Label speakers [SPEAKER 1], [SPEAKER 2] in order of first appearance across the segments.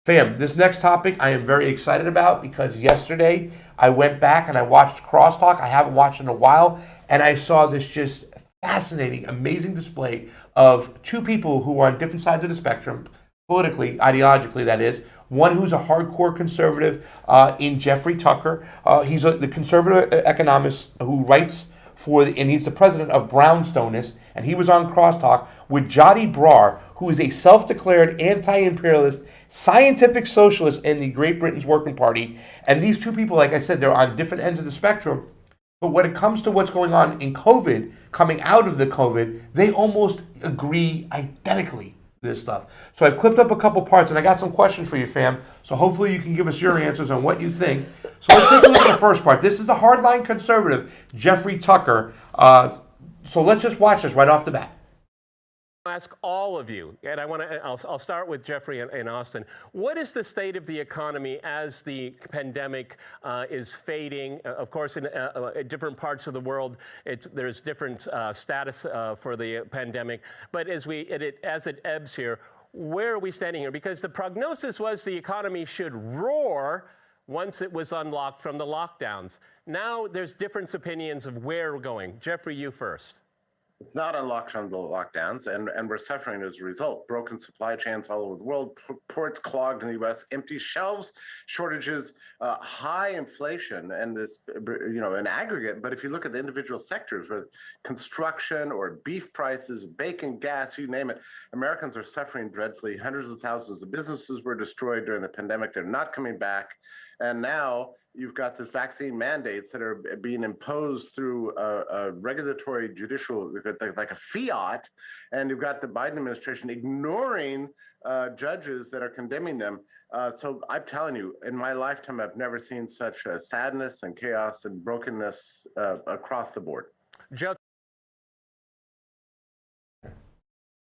[SPEAKER 1] Fam, this next topic I am very excited about because yesterday I went back and I watched Crosstalk. I haven't watched in a while, and I saw this just fascinating, amazing display of two people who are on different sides of the spectrum, politically, ideologically, that is. One who's a hardcore conservative in Jeffrey Tucker. He's the conservative economist who writes and he's the president of Brownstonists, and he was on Crosstalk with Jody Brar, who is a self-declared anti-imperialist scientific socialist in the Great Britain's Working Party. And these two people, like I said, they're on different ends of the spectrum. But when it comes to what's going on in COVID, coming out of the COVID, they almost agree identically this stuff. So I clipped up a couple parts, and I got some questions for you, fam. So hopefully you can give us your answers on what you think. So let's take a look at the first part. This is the hardline conservative, Jeffrey Tucker. So let's just watch this right off the bat.
[SPEAKER 2] Ask all of you, and I'll start with Jeffrey in Austin. What is the state of the economy as the pandemic is fading? Of course, in different parts of the world, there's different status for the pandemic. But as it ebbs here, where are we standing here? Because the prognosis was the economy should roar once it was unlocked from the lockdowns. Now there's different opinions of where we're going. Jeffrey, you first.
[SPEAKER 3] It's not unlocked from the lockdowns, and we're suffering as a result. Broken supply chains all over the world, ports clogged in the U.S., empty shelves, shortages, high inflation, and this, in aggregate. But if you look at the individual sectors, with construction or beef prices, bacon, gas, you name it, Americans are suffering dreadfully. Hundreds of thousands of businesses were destroyed during the pandemic. They're not coming back. And now you've got the vaccine mandates that are being imposed through a regulatory judicial, like a fiat, and you've got the Biden administration ignoring judges that are condemning them. So I'm telling you, in my lifetime, I've never seen such sadness and chaos and brokenness across the board.
[SPEAKER 2] Joe.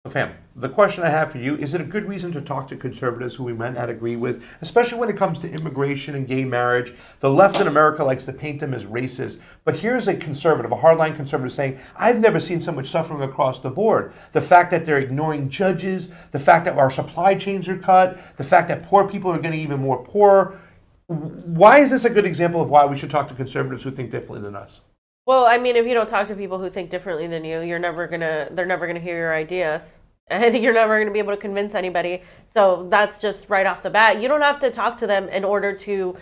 [SPEAKER 1] Fam, the question I have for you, is it a good reason to talk to conservatives who we might not agree with, especially when it comes to immigration and gay marriage? The left in America likes to paint them as racist, but here's a conservative, a hardline conservative saying, I've never seen so much suffering across the board. The fact that they're ignoring judges, the fact that our supply chains are cut, the fact that poor people are getting even more poor. Why is this a good example of why we should talk to conservatives who think differently than us?
[SPEAKER 4] Well, I mean, if you don't talk to people who think differently than you, they're never gonna hear your ideas, and you're never gonna be able to convince anybody. So that's just right off the bat. You don't have to talk to them in order to,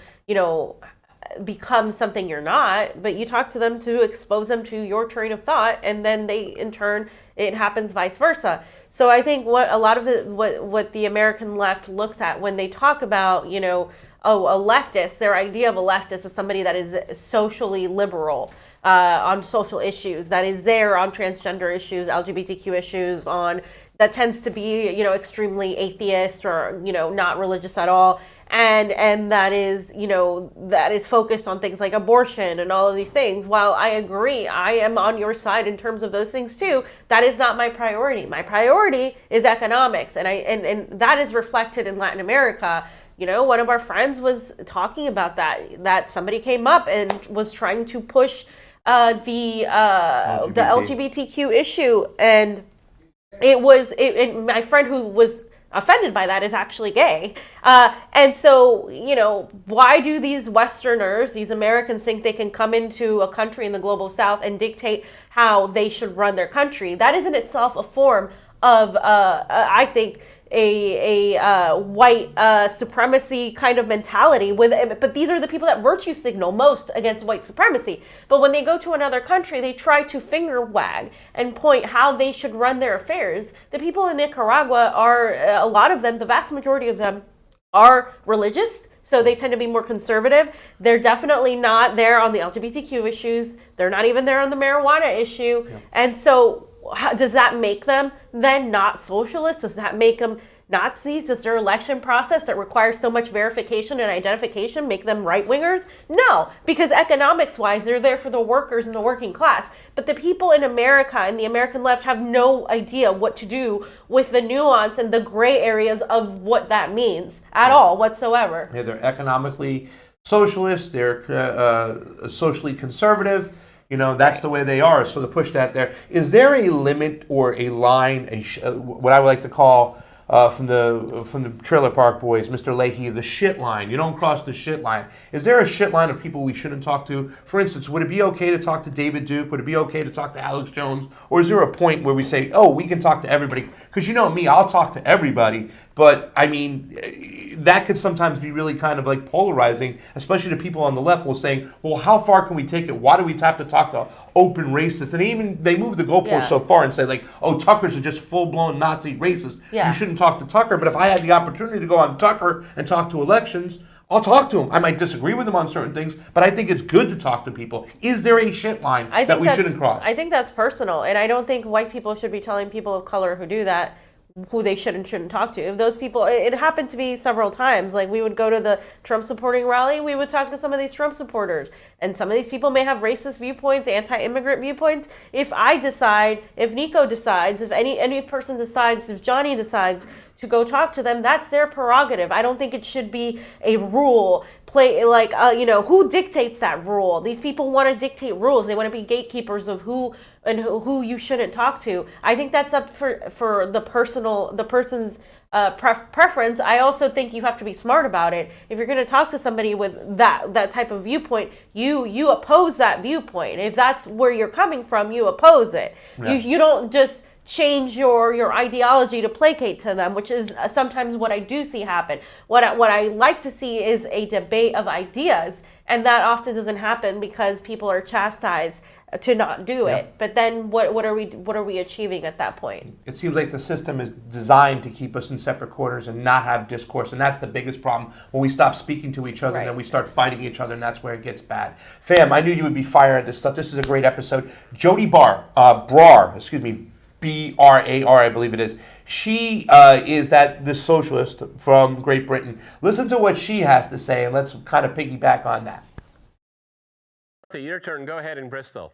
[SPEAKER 4] become something you're not, but you talk to them to expose them to your train of thought, and then in turn, it happens vice versa. So I think what the American left looks at when they talk about, a leftist, their idea of a leftist is somebody that is socially liberal. On social issues, that is there on transgender issues, LGBTQ issues, that tends to be, extremely atheist or, not religious at all. And that is, that is focused on things like abortion and all of these things. While I agree, I am on your side in terms of those things too, that is not my priority. My priority is economics. And that is reflected in Latin America. One of our friends was talking about that somebody came up and was trying to push the LGBTQ issue, and my friend who was offended by that is actually gay, and so why do these Westerners, these Americans, think they can come into a country in the global South and dictate how they should run their country? That is in itself a form of I think a white supremacy kind of mentality but these are the people that virtue signal most against white supremacy. But when they go to another country, they try to finger wag and point how they should run their affairs. The people in Nicaragua are, a lot of them, the vast majority of them, are religious, so they tend to be more conservative. They're definitely not there on the LGBTQ issues. They're not even there on the marijuana issue. Yeah. And so does that make them then not socialists? Does that make them Nazis? Does their election process that requires so much verification and identification make them right-wingers? No, because economics-wise, they're there for the workers and the working class. But the people in America and the American left have no idea what to do with the nuance and the gray areas of what that means at all whatsoever.
[SPEAKER 1] Yeah, they're economically socialist, they're socially conservative. That's the way they are. So to push that there, is there a limit or a line, what I would like to call from the Trailer Park Boys, Mr. Leahy, the shit line. You don't cross the shit line. Is there a shit line of people we shouldn't talk to? For instance, would it be okay to talk to David Duke? Would it be okay to talk to Alex Jones? Or is there a point where we say, oh, we can talk to everybody? Because you know me, I'll talk to everybody. But, I mean, that could sometimes be really kind of like polarizing, especially to people on the left who are saying, well, how far can we take it? Why do we have to talk to open racists? And they move the goalpost so far and say, like, oh, Tucker's a just full-blown Nazi racist. You shouldn't talk to Tucker. But if I had the opportunity to go on Tucker and talk to elections, I'll talk to him. I might disagree with him on certain things, but I think it's good to talk to people. Is there a shit line that we shouldn't cross?
[SPEAKER 4] I think that's personal, and I don't think white people should be telling people of color who do that who they should and shouldn't talk to. If those people, it happened to me several times. Like, we would go to the Trump supporting rally, we would talk to some of these Trump supporters. And some of these people may have racist viewpoints, anti-immigrant viewpoints. If I decide, if Niko decides, if any person decides, if Jonny decides to go talk to them, that's their prerogative. I don't think it should be a rule. Who dictates that rule? These people want to dictate rules. They want to be gatekeepers of who you shouldn't talk to. I think that's up for the person's preference. I also think you have to be smart about it. If you're going to talk to somebody with that type of viewpoint, you oppose that viewpoint. If that's where you're coming from, you oppose it. Yeah. You don't just change your ideology to placate to them, which is sometimes what I do see happen. What I like to see is a debate of ideas, and that often doesn't happen because people are chastised to not do it. But then what are we achieving at that point?
[SPEAKER 1] It seems like the system is designed to keep us in separate corners and not have discourse, and that's the biggest problem. When we stop speaking to each other, and then we start fighting each other, and that's where it gets bad. Fam, I knew you would be fired at this stuff. This is a great episode. Jody Brar, B-R-A-R, I believe it is. She is the socialist from Great Britain. Listen to what she has to say, and let's kind of piggyback on that.
[SPEAKER 2] Your turn. Go ahead in Bristol.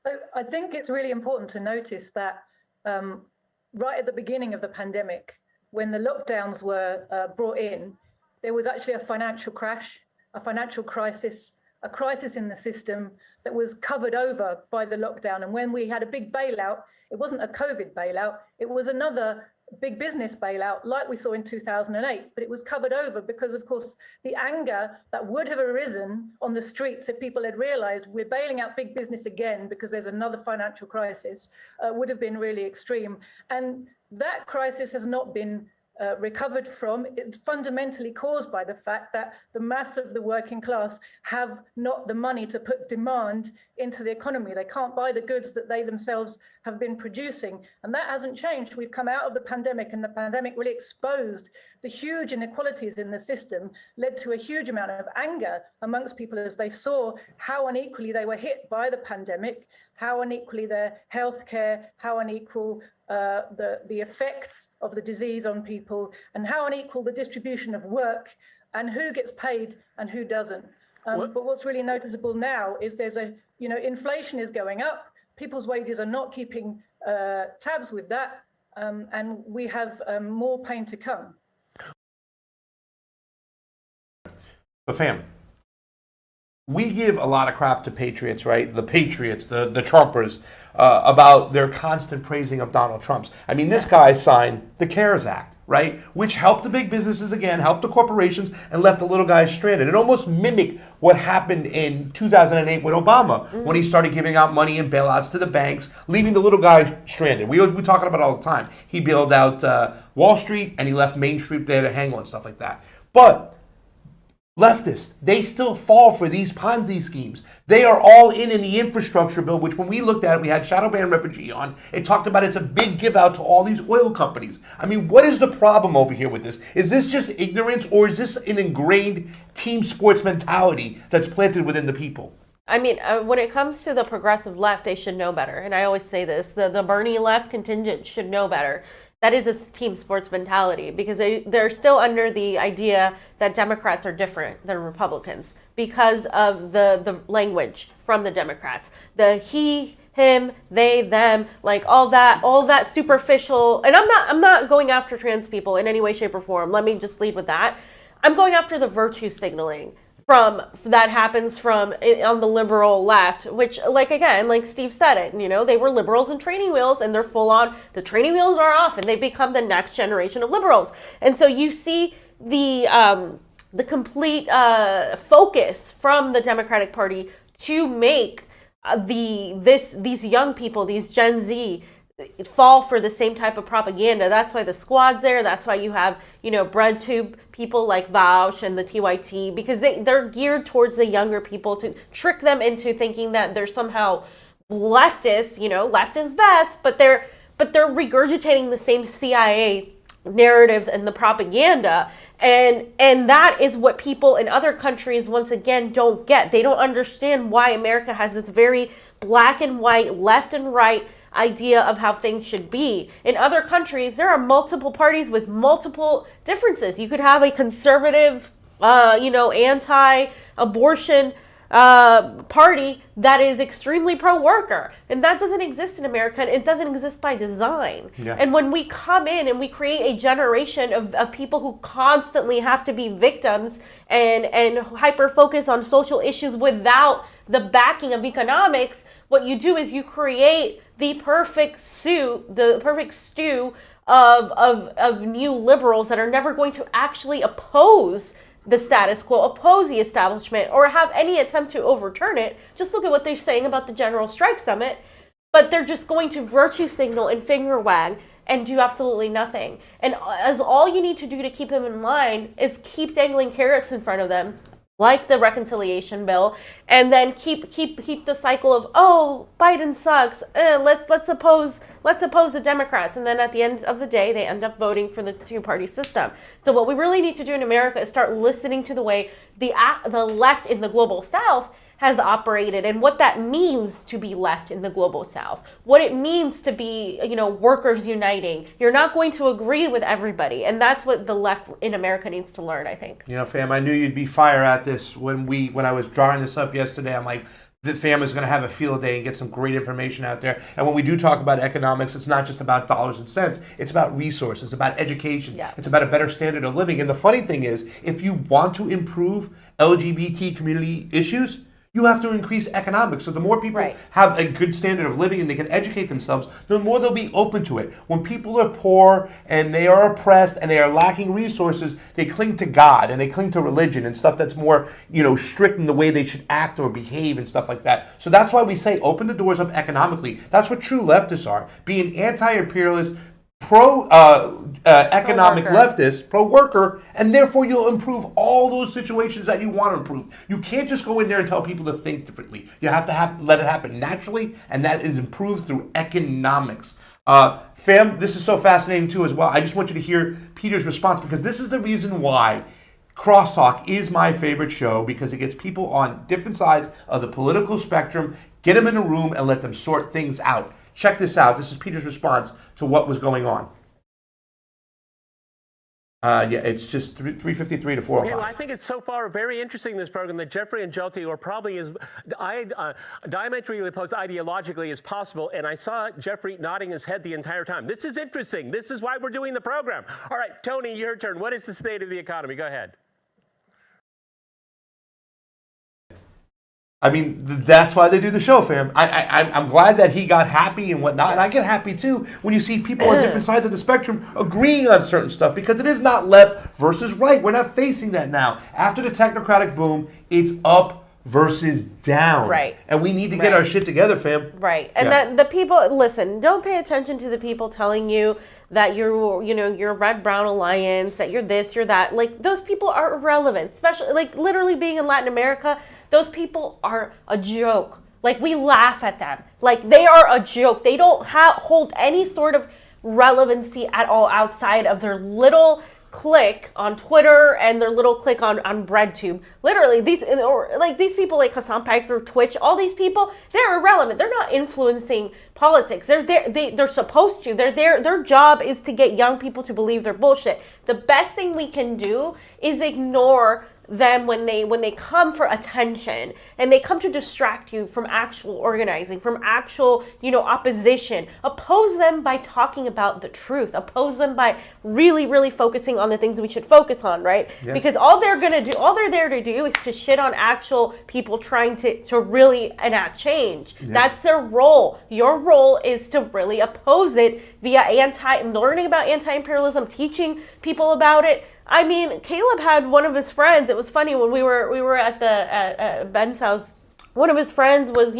[SPEAKER 5] So I think it's really important to notice that right at the beginning of the pandemic, when the lockdowns were brought in, there was actually a financial crash, a financial crisis, a crisis in the system that was covered over by the lockdown. And when we had a big bailout, it wasn't a COVID bailout, it was another big business bailout like we saw in 2008, but it was covered over because, of course, the anger that would have arisen on the streets if people had realized we're bailing out big business again because there's another financial crisis would have been really extreme. And that crisis has not been recovered from. It's fundamentally caused by the fact that the mass of the working class have not the money to put demand into the economy. They can't buy the goods that they themselves have been producing. And that hasn't changed. We've come out of the pandemic, and the pandemic really exposed the huge inequalities in the system, led to a huge amount of anger amongst people as they saw how unequally they were hit by the pandemic, how unequally their healthcare, how unequal the effects of the disease on people, and how unequal the distribution of work and who gets paid and who doesn't. But what's really noticeable now is inflation is going up, people's wages are not keeping tabs with that, and we have more pain to come.
[SPEAKER 1] But fam, we give a lot of crap to patriots, right? The patriots, the Trumpers, about their constant praising of Donald Trump's. I mean, this guy signed the CARES Act, right? Which helped the big businesses again, helped the corporations, and left the little guys stranded. It almost mimicked what happened in 2008 with Obama, when he started giving out money and bailouts to the banks, leaving the little guys stranded. We talking about it all the time. He bailed out Wall Street, and he left Main Street there to hang on and stuff like that. But leftists, they still fall for these Ponzi schemes. They are all in the infrastructure bill, which when we looked at it, we had Shadow Ban Refugee on. It talked about it's a big give out to all these oil companies. I mean, what is the problem over here with this? Is this just ignorance, or is this an ingrained team sports mentality that's planted within the people?
[SPEAKER 4] I mean, when it comes to the progressive left, they should know better. And I always say this, the Bernie left contingent should know better. That is a team sports mentality, because they're still under the idea that Democrats are different than Republicans because of the language from the Democrats. The he, him, they, them, like all that superficial. And I'm not going after trans people in any way, shape, or form. Let me just lead with that. I'm going after the virtue signaling that happens from on the liberal left, which, like, again, like Steve said it, they were liberals in training wheels, and they're full on, the training wheels are off, and they become the next generation of liberals. And so you see the complete focus from the Democratic Party to make these young people, these Gen Z, fall for the same type of propaganda. That's why the squad's there. That's why you have, bread tube people like Vaush and the TYT, because they're geared towards the younger people to trick them into thinking that they're somehow leftists, left is best, but they're regurgitating the same CIA narratives and the propaganda. And that is what people in other countries, once again, don't get. They don't understand why America has this very black and white, left and right idea of how things should be. In other countries, there are multiple parties with multiple differences. You could have a conservative, anti-abortion party that is extremely pro-worker, and that doesn't exist in America, and it doesn't exist by design.
[SPEAKER 1] Yeah.
[SPEAKER 4] And when we come in and we create a generation of people who constantly have to be victims and hyper focus on social issues without the backing of economics, what you do is you create the perfect stew of new liberals that are never going to actually oppose the status quo, oppose the establishment, or have any attempt to overturn it. Just look at what they're saying about the General Strike Summit. But they're just going to virtue signal and finger wag and do absolutely nothing. And as all you need to do to keep them in line is keep dangling carrots in front of them, like the reconciliation bill, and then keep the cycle of, oh, Biden sucks, let's oppose the Democrats, and then at the end of the day they end up voting for the two-party system. So what we really need to do in America is start listening to the way the left in the global South has operated, and what that means to be left in the global South, what it means to be, workers uniting. You're not going to agree with everybody, and that's what the left in America needs to learn, I think.
[SPEAKER 1] Fam, I knew you'd be fire at this when I was drawing this up yesterday. I'm like, the fam is going to have a field day and get some great information out there. And when we do talk about economics, it's not just about dollars and cents. It's about resources, it's about education.
[SPEAKER 4] Yeah.
[SPEAKER 1] It's about a better standard of living. And the funny thing is, if you want to improve LGBT community issues, you have to increase economics. So the more people have a good standard of living and they can educate themselves, the more they'll be open to it. When people are poor and they are oppressed and they are lacking resources, they cling to God and they cling to religion and stuff that's more, strict in the way they should act or behave and stuff like that. So that's why we say open the doors up economically. That's what true leftists are. Being anti-imperialist, pro-economic leftist, pro-worker, and therefore you'll improve all those situations that you want to improve. You can't just go in there and tell people to think differently. You have to let it happen naturally, and that is improved through economics. Fam, this is so fascinating too as well. I just want you to hear Peter's response, because this is the reason why Crosstalk is my favorite show, because it gets people on different sides of the political spectrum, get them in a room and let them sort things out. Check this out. This is Peter's response to what was going on. It's just 3:53 to 4:05.
[SPEAKER 2] Okay, well, I think it's so far very interesting, this program, that Jeffrey and Jyoti are probably as diametrically opposed ideologically as possible, and I saw Jeffrey nodding his head the entire time. This is interesting. This is why we're doing the program. All right, Tony, your turn. What is the state of the economy? Go ahead.
[SPEAKER 1] I mean, that's why they do the show, fam. I'm glad that he got happy and whatnot, and I get happy too when you see people on different sides of the spectrum agreeing on certain stuff, because it is not left versus right. We're not facing that now. After the technocratic boom, it's up versus down.
[SPEAKER 4] Right.
[SPEAKER 1] And we need to get our shit together, fam.
[SPEAKER 4] Right. And that the people, listen, don't pay attention to the people telling you that you're red-brown alliance, that you're this, you're that. Like, those people are irrelevant, especially, like, literally being in Latin America, those people are a joke. Like, we laugh at them. Like, they are a joke. They don't hold any sort of relevancy at all outside of their little click on Twitter and their little click on BreadTube. Literally, these people like Hassan Piker, Twitch, all these people, they're irrelevant. They're not influencing politics. They're supposed to. They're there. Their job is to get young people to believe their bullshit. The best thing we can do is ignore them when they come for attention and they come to distract you from actual organizing, from actual, opposition. Oppose them by talking about the truth. Oppose them by really, really focusing on the things we should focus on, right?
[SPEAKER 1] Yeah.
[SPEAKER 4] Because all they're there to do is to shit on actual people trying to really enact change.
[SPEAKER 1] Yeah.
[SPEAKER 4] That's their role. Your role is to really oppose it via learning about anti-imperialism, teaching people about it. I mean, Caleb had one of his friends. It was funny when we were at Ben's house. One of his friends was,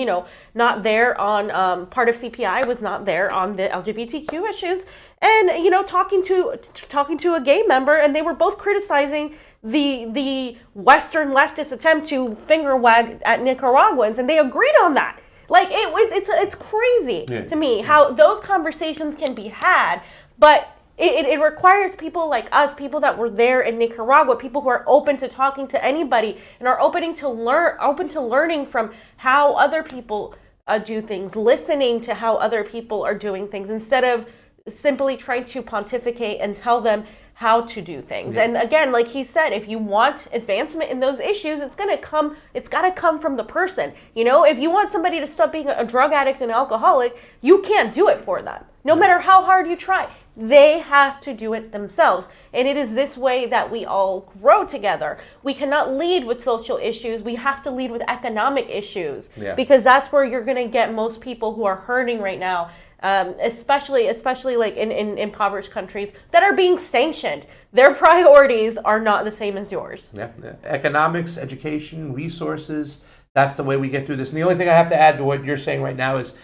[SPEAKER 4] not there on part of CPI, was not there on the LGBTQ issues, and talking to a gay member, and they were both criticizing the Western leftist attempt to finger wag at Nicaraguans, and they agreed on that. Like it's crazy to me how those conversations can be had, but it requires people like us, people that were there in Nicaragua, people who are open to talking to anybody and are open to learning from how other people do things, listening to how other people are doing things, instead of simply trying to pontificate and tell them how to do things. And again, like he said, if you want advancement in those issues, it's got to come from the person. If you want somebody to stop being a drug addict and alcoholic, you can't do it for them. No matter how hard you try, they have to do it themselves. And it is this way that we all grow together. We cannot lead with social issues. We have to lead with economic issues, because that's where you're going to get most people who are hurting right now. Especially like in impoverished countries that are being sanctioned. Their priorities are not the same as yours.
[SPEAKER 1] Yeah. Economics, education, resources. That's the way we get through this. And the only thing I have to add to what you're saying right now is,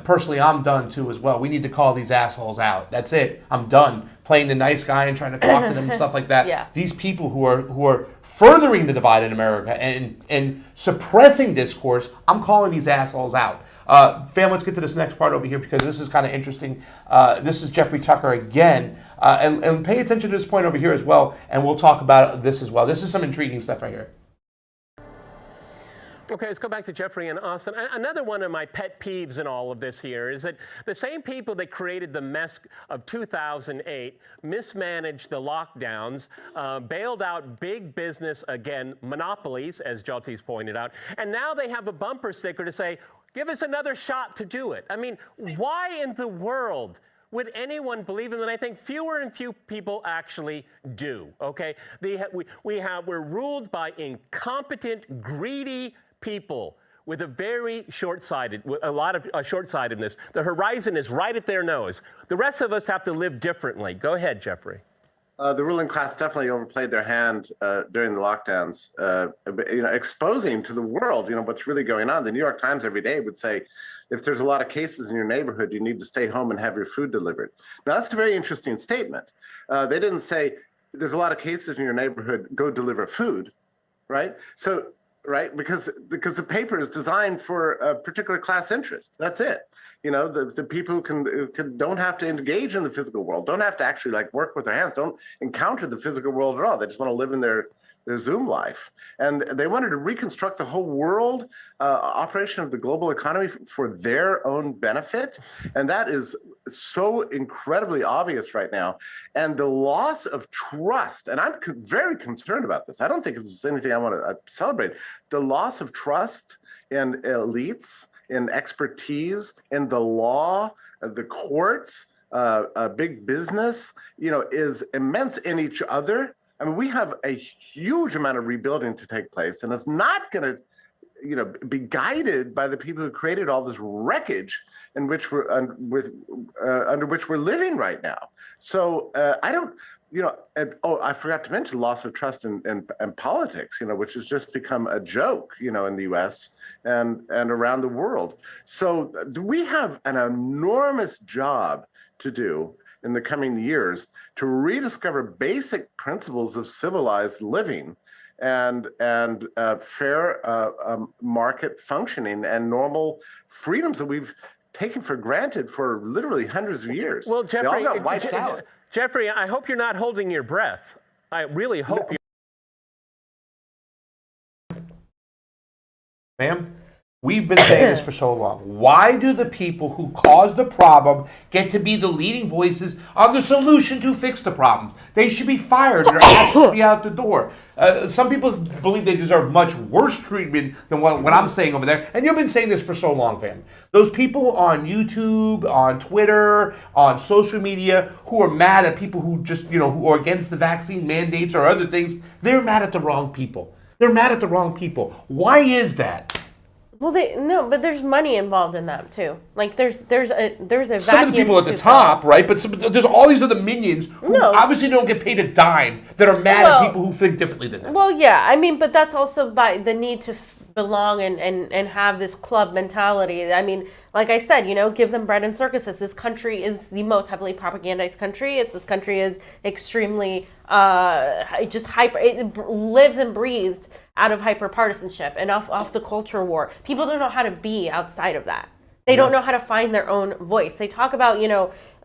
[SPEAKER 1] personally, I'm done too as well. We need to call these assholes out. That's it. I'm done playing the nice guy and trying to talk to them and stuff like that.
[SPEAKER 4] Yeah.
[SPEAKER 1] These people who are furthering the divide in America and suppressing discourse, I'm calling these assholes out. Fam, let's get to this next part over here because this is kind of interesting. This is Jeffrey Tucker again. And pay attention to this point over here as well, and we'll talk about this as well. This is some intriguing stuff right here.
[SPEAKER 2] Okay, let's go back to Jeffrey and Austin. Another one of my pet peeves in all of this here is that the same people that created the mess of 2008 mismanaged the lockdowns, bailed out big business again, monopolies, as Jyoti's pointed out, and now they have a bumper sticker to say, give us another shot to do it. I mean, why in the world would anyone believe him? And I think fewer and few people actually do, okay? We're ruled by incompetent, greedy people with a very a lot of short-sightedness. The horizon is right at their nose. The rest of us have to live differently. Go ahead, Jeffrey.
[SPEAKER 3] The ruling class definitely overplayed their hand during the lockdowns, exposing to the world, what's really going on. The New York Times every day would say, if there's a lot of cases in your neighborhood, you need to stay home and have your food delivered. Now, that's a very interesting statement. They didn't say, there's a lot of cases in your neighborhood, go deliver food, right? So, right, because the paper is designed for a particular class interest. That's it. The people who don't have to engage in the physical world, don't have to actually work with their hands, don't encounter the physical world at all. They just want to live in their Zoom life. And they wanted to reconstruct the whole world operation of the global economy for their own benefit. And that is so incredibly obvious right now. And the loss of trust, and I'm very concerned about this. I don't think this is anything I want to celebrate. The loss of trust in elites, in expertise, in the law, the courts, big business, is immense in each other. I mean, we have a huge amount of rebuilding to take place, and it's not going to, be guided by the people who created all this wreckage in which we're under which we're living right now. So I don't, I forgot to mention loss of trust in politics, which has just become a joke, in the U.S. and around the world. So we have an enormous job to do in the coming years to rediscover basic principles of civilized living and fair market functioning and normal freedoms that we've taken for granted for literally hundreds of years.
[SPEAKER 2] Well, Jeffrey,
[SPEAKER 3] they all got wiped out.
[SPEAKER 2] Jeffrey, I hope you're not holding your breath. I really hope you.
[SPEAKER 1] Ma'am? We've been saying this for so long. Why do the people who caused the problem get to be the leading voices on the solution to fix the problems? They should be fired. Their ass should be out the door. Some people believe they deserve much worse treatment than what I'm saying over there. And you've been saying this for so long, fam. Those people on YouTube, on Twitter, on social media who are mad at people who just, who are against the vaccine mandates or other things, they're mad at the wrong people. They're mad at the wrong people. Why is that?
[SPEAKER 4] Well, but there's money involved in that too. Like there's a vacuum.
[SPEAKER 1] Some of the people at the top, right? But there's all these other minions who obviously don't get paid a dime that are mad at people who think differently than them.
[SPEAKER 4] Well, yeah, I mean, but that's also by the need to belong and have this club mentality. I mean, like I said, give them bread and circuses. This country is the most heavily propagandized country. This country is extremely just hyper. It lives and breathes out of hyper partisanship and off the culture war. People don't know how to be outside of that. They don't know how to find their own voice. They talk about,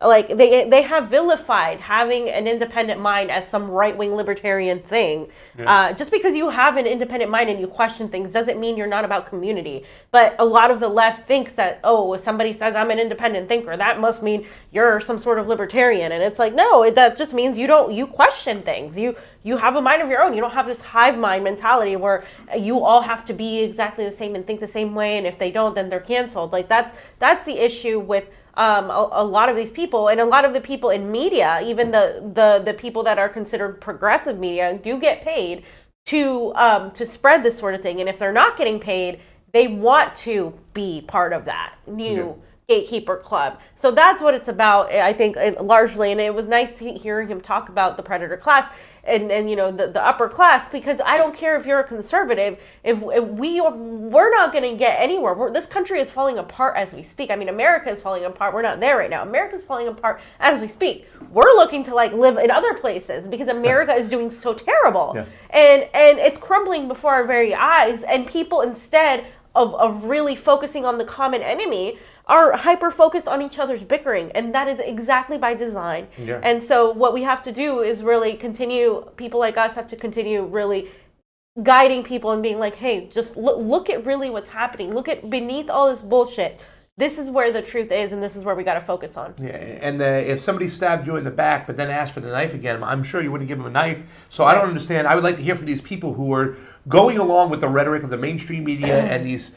[SPEAKER 4] like they have vilified having an independent mind as some right-wing libertarian thing. Just because you have an independent mind and you question things doesn't mean you're not about community. But a lot of the left thinks that, if somebody says I'm an independent thinker, that must mean you're some sort of libertarian. And it's like, no, that just means you question things. You have a mind of your own. You don't have this hive mind mentality where you all have to be exactly the same and think the same way. And if they don't, then they're canceled. Like that's the issue with a lot of these people, and a lot of the people in media, even the people that are considered progressive media, do get paid to spread this sort of thing. And if they're not getting paid, they want to be part of that new gatekeeper club. So that's what it's about, I think, largely. And it was nice hearing him talk about the predator class and the upper class, because I don't care if you're a conservative, if we're not going to get anywhere. This country is falling apart as we speak. I mean, America is falling apart. We're not there right now. America's falling apart as we speak. We're looking to live in other places because America is doing so terrible. And it's crumbling before our very eyes, and people, instead of really focusing on the common enemy, are hyper-focused on each other's bickering, and that is exactly by design. And so what we have to do is really continue, people like us have to continue really guiding people and being like, hey, just look at really what's happening. Look at beneath all this bullshit. This is where the truth is, and this is where we got to focus on.
[SPEAKER 1] Yeah, and if somebody stabbed you in the back but then asked for the knife again, I'm sure you wouldn't give them a knife. So I don't understand. I would like to hear from these people who are going along with the rhetoric of the mainstream media and these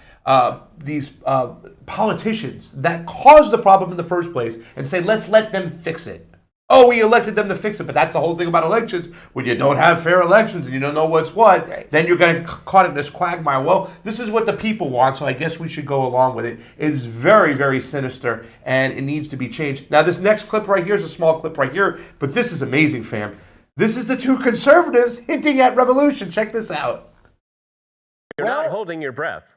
[SPEAKER 1] politicians that caused the problem in the first place and say, let's let them fix it. Oh, we elected them to fix it, but that's the whole thing about elections. When you don't have fair elections and you don't know what's what, then you're going to caught in this quagmire. Well, this is what the people want, so I guess we should go along with it. It's very, very sinister, and it needs to be changed. Now, this next clip right here is a small clip right here, but this is amazing, fam. This is the two conservatives hinting at revolution. Check this out.
[SPEAKER 2] You're not holding your breath.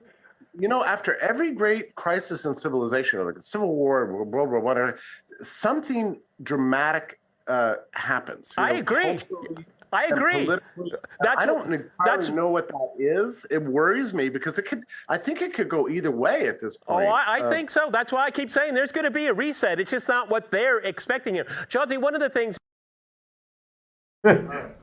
[SPEAKER 3] After every great crisis in civilization, like a civil war, World War whatever, something dramatic happens.
[SPEAKER 2] I agree. I agree.
[SPEAKER 3] I don't entirely know what that is. It worries me because I think it could go either way at this point.
[SPEAKER 2] Oh, I think so. That's why I keep saying there's going to be a reset. It's just not what they're expecting here. Jonty, one of the things.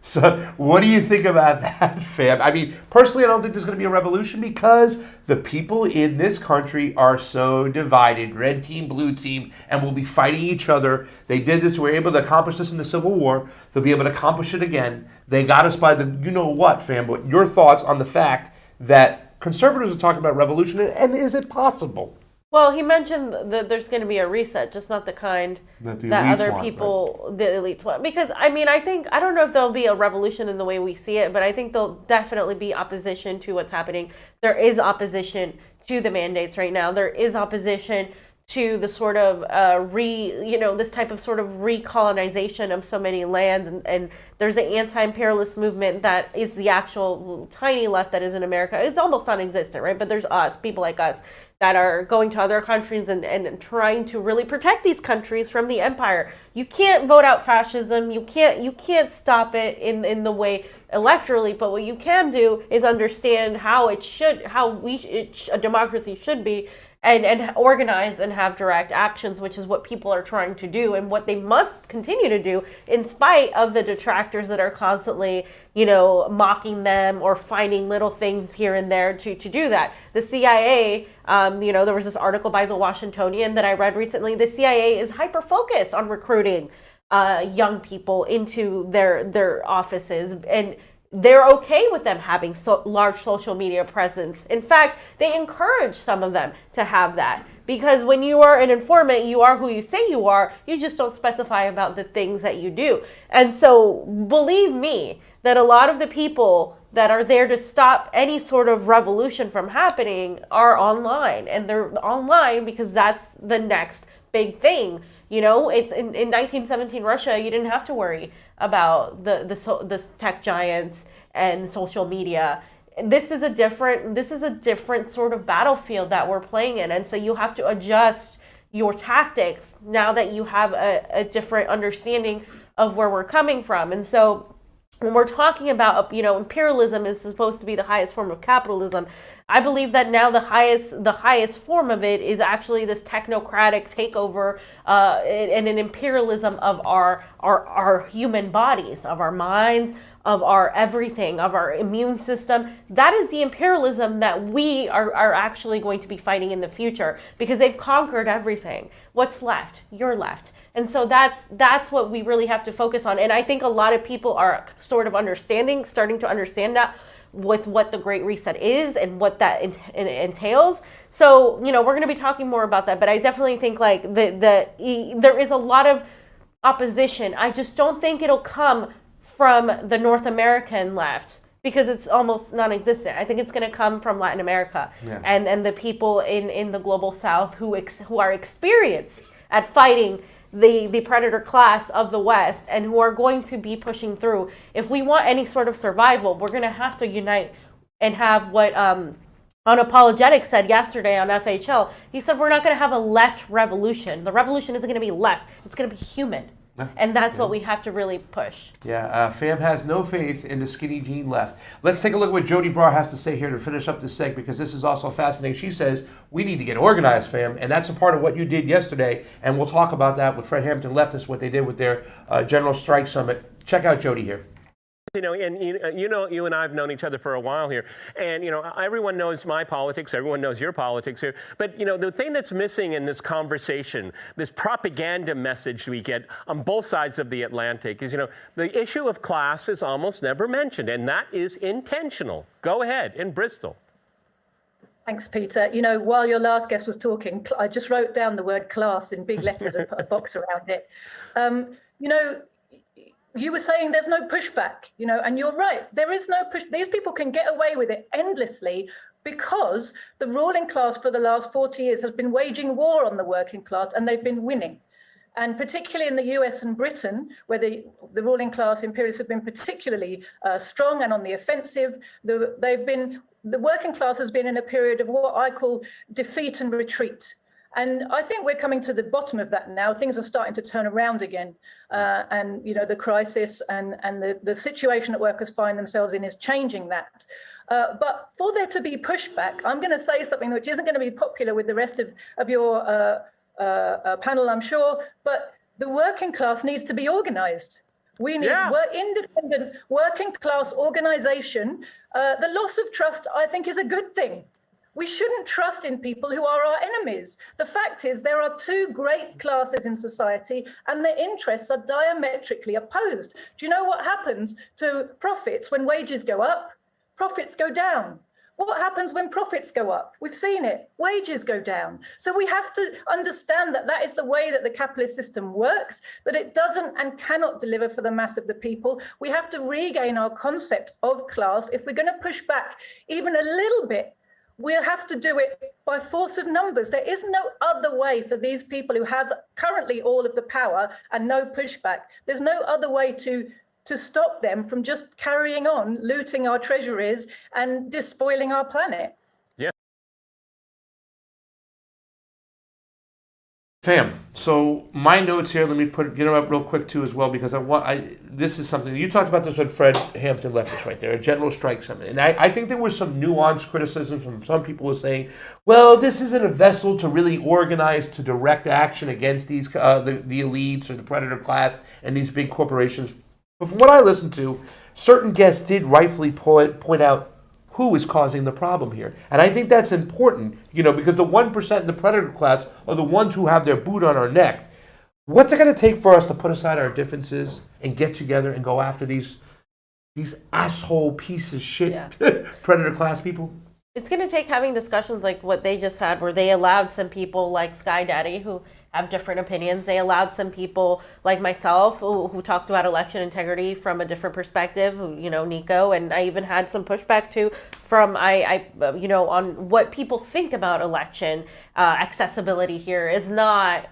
[SPEAKER 1] So what do you think about that, fam? I mean, personally, I don't think there's going to be a revolution because the people in this country are so divided, red team, blue team, and will be fighting each other. They did this. We were able to accomplish this in the Civil War. They'll be able to accomplish it again. They got us by the you-know-what, fam. But your thoughts on the fact that conservatives are talking about revolution, and is it possible?
[SPEAKER 4] Well, he mentioned that there's going to be a reset, just not the kind that other people, the elites want. Because, I mean, I don't know if there'll be a revolution in the way we see it, but I think there'll definitely be opposition to what's happening. There is opposition to the mandates right now. There is opposition to the sort of this type of sort of recolonization of so many lands, and there's an anti-imperialist movement that is the actual tiny left that is in America. It's almost non-existent, right? But there's us, people like us, that are going to other countries and trying to really protect these countries from the empire. You can't vote out fascism. You can't stop it in the way electorally. But what you can do is understand how a democracy should be, and organize and have direct actions, which is what people are trying to do and what they must continue to do in spite of the detractors that are constantly, mocking them or finding little things here and there to do that. The CIA, there was this article by the Washingtonian that I read recently. The CIA is hyper-focused on recruiting young people into their offices, and they're okay with them having large social media presence. In fact, they encourage some of them to have that, because when you are an informant, you are who you say you are. You just don't specify about the things that you do. And so believe me that a lot of the people that are there to stop any sort of revolution from happening are online, and they're online because that's the next big thing. It's in 1917 Russia, you didn't have to worry about the tech giants and social media. This is a different sort of battlefield that we're playing in, and so you have to adjust your tactics now that you have a different understanding of where we're coming from. And so when we're talking about, imperialism is supposed to be the highest form of capitalism, I believe that now the highest form of it is actually this technocratic takeover and an imperialism of our human bodies, of our minds, of our everything, of our immune system. That is the imperialism that we are actually going to be fighting in the future, because they've conquered everything. What's left? You're left. And so that's what we really have to focus on. And I think a lot of people are sort of starting to understand that with what the Great Reset is and what that entails. So, we're going to be talking more about that, but I definitely think there is a lot of opposition. I just don't think it'll come from the North American left, because it's almost non-existent. I think it's going to come from Latin America and the people in the global South who are experienced at fighting the predator class of the West, and who are going to be pushing through. If we want any sort of survival, we're going to have to unite and have what Unapologetic said yesterday on FHL. He said we're not going to have a left revolution. The revolution isn't going to be left. It's going to be human. And that's what we have to really push.
[SPEAKER 1] Fam has no faith in the skinny jean left. Let's take a look at what Jody Barr has to say here to finish up this segment, because this is also fascinating. She says, we need to get organized, fam. And that's a part of what you did yesterday. And we'll talk about that with Fred Hampton Leftists, what they did with their General Strike Summit. Check out Jody here.
[SPEAKER 2] And you and I have known each other for a while here, and everyone knows my politics, everyone knows your politics here. But the thing that's missing in this conversation, this propaganda message we get on both sides of the Atlantic, is the issue of class is almost never mentioned, and that is intentional. Go ahead in Bristol.
[SPEAKER 5] Thanks, Peter. While your last guest was talking, I just wrote down the word class in big letters and put a box around it. You were saying there's no pushback, and you're right. There is no push. These people can get away with it endlessly because the ruling class for the last 40 years has been waging war on the working class, and they've been winning. And particularly in the US and Britain, where the ruling class imperialists have been particularly strong and on the offensive, the working class has been in a period of what I call defeat and retreat. And I think we're coming to the bottom of that now. Things are starting to turn around again. And, the crisis and the situation that workers find themselves in is changing that. But for there to be pushback, I'm going to say something which isn't going to be popular with the rest of your panel, I'm sure, but the working class needs to be organized. We need independent working class organization. The loss of trust, I think, is a good thing. We shouldn't trust in people who are our enemies. The fact is there are two great classes in society and their interests are diametrically opposed. Do you know what happens to profits when wages go up? Profits go down. What happens when profits go up? We've seen it. Wages go down. So we have to understand that that is the way that the capitalist system works, that it doesn't and cannot deliver for the mass of the people. We have to regain our concept of class. If we're going to push back even a little bit, we'll have to do it by force of numbers. There is no other way for these people who have currently all of the power and no pushback. There's no other way to stop them from just carrying on looting our treasuries and despoiling our planet.
[SPEAKER 1] Fam, so my notes here, let me get them up real quick too as well, because this is something, you talked about this when Fred Hampton left us right there, a general strike summit. And I think there was some nuanced criticism from some people who were saying, well, this isn't a vessel to really organize to direct action against these the elites or the predator class and these big corporations. But from what I listened to, certain guests did rightfully point out who is causing the problem here. And I think that's important, because the 1% in the predator class are the ones who have their boot on our neck. What's it going to take for us to put aside our differences and get together and go after these asshole piece of shit predator class people?
[SPEAKER 4] It's going to take having discussions like what they just had, where they allowed some people like Sky Daddy who have different opinions. They allowed some people like myself who talked about election integrity from a different perspective, Niko, and I even had some pushback too from on what people think about election accessibility here is not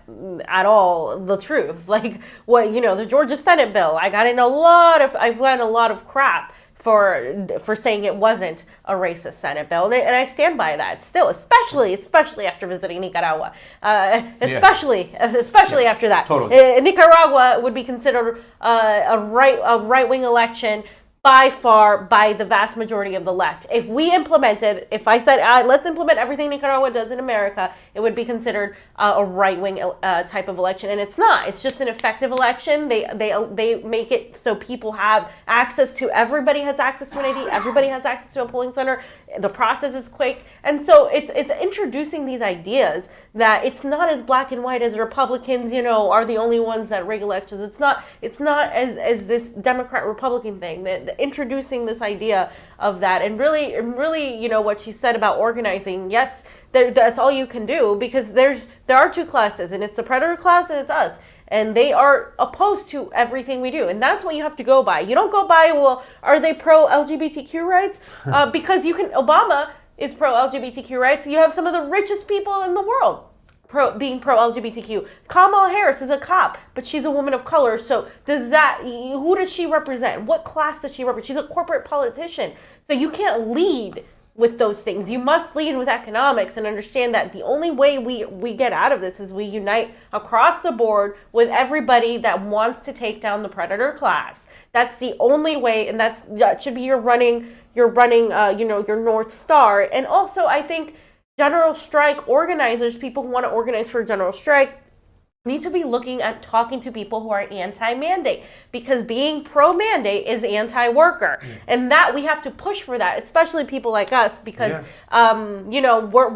[SPEAKER 4] at all the truth. Like what, the Georgia Senate bill, I've gotten a lot of crap for saying it wasn't a racist Senate bill, and I stand by that still, especially after visiting Nicaragua, especially after that.
[SPEAKER 1] Totally.
[SPEAKER 4] Nicaragua would be considered a right-wing election by far by the vast majority of the left. If I said let's implement everything Nicaragua does in America, it would be considered a right-wing type of election, and it's not. It's just an effective election. They make it so people have access to. Everybody has access to an ID. Everybody has access to a polling center. The process is quick, and so it's introducing these ideas that it's not as black and white as Republicans, are the only ones that rig elections. It's not as this Democrat-Republican thing. The introducing this idea of that, and really, what she said about organizing. Yes, that's all you can do, because there are two classes, and it's the predator class and it's us. And they are opposed to everything we do. And that's what you have to go by. You don't go by, well, are they pro-LGBTQ rights? Because Obama is pro-LGBTQ rights. You have some of the richest people in the world being pro-LGBTQ. Kamala Harris is a cop, but she's a woman of color. So who does she represent? What class does she represent? She's a corporate politician. So you can't lead with those things. You must lead with economics and understand that the only way we get out of this is we unite across the board with everybody that wants to take down the predator class. That's the only way, and that should be your North Star. And also, I think general strike organizers, people who want to organize for a general strike, need to be looking at talking to people who are anti-mandate, because being pro-mandate is anti-worker, and that we have to push for that, especially people like us, because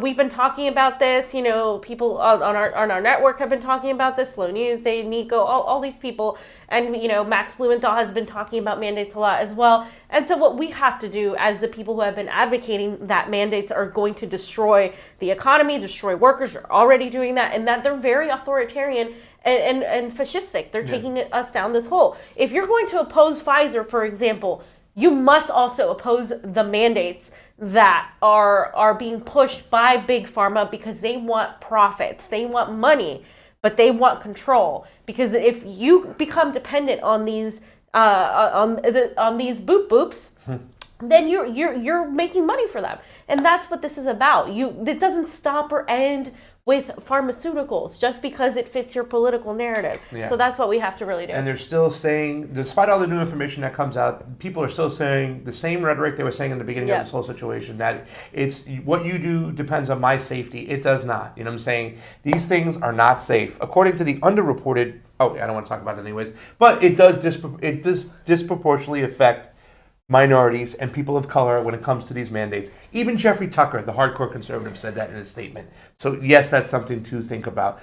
[SPEAKER 4] we've been talking about this. People on our network have been talking about this. Slow News Day, Niko, all these people, and Max Blumenthal has been talking about mandates a lot as well. And so what we have to do as the people who have been advocating that mandates are going to destroy the economy, destroy workers, are already doing that, and that they're very authoritarian and fascistic. They're taking us down this hole. If you're going to oppose Pfizer, for example, you must also oppose the mandates that are being pushed by Big Pharma, because they want profits, they want money, but they want control. Because if you become dependent on these boop boops, then you're making money for them, and that's what this is about. It doesn't stop or end with pharmaceuticals just because it fits your political narrative. Yeah. So that's what we have to really do.
[SPEAKER 1] And they're still saying, despite all the new information that comes out, people are still saying the same rhetoric they were saying in the beginning of this whole situation, that it's what you do depends on my safety. It does not. You know what I'm saying? These things are not safe. According to the underreported, I don't want to talk about that anyways, but it does disproportionately affect minorities and people of color when it comes to these mandates. Even Jeffrey Tucker, the hardcore conservative, said that in his statement. So yes, that's something to think about.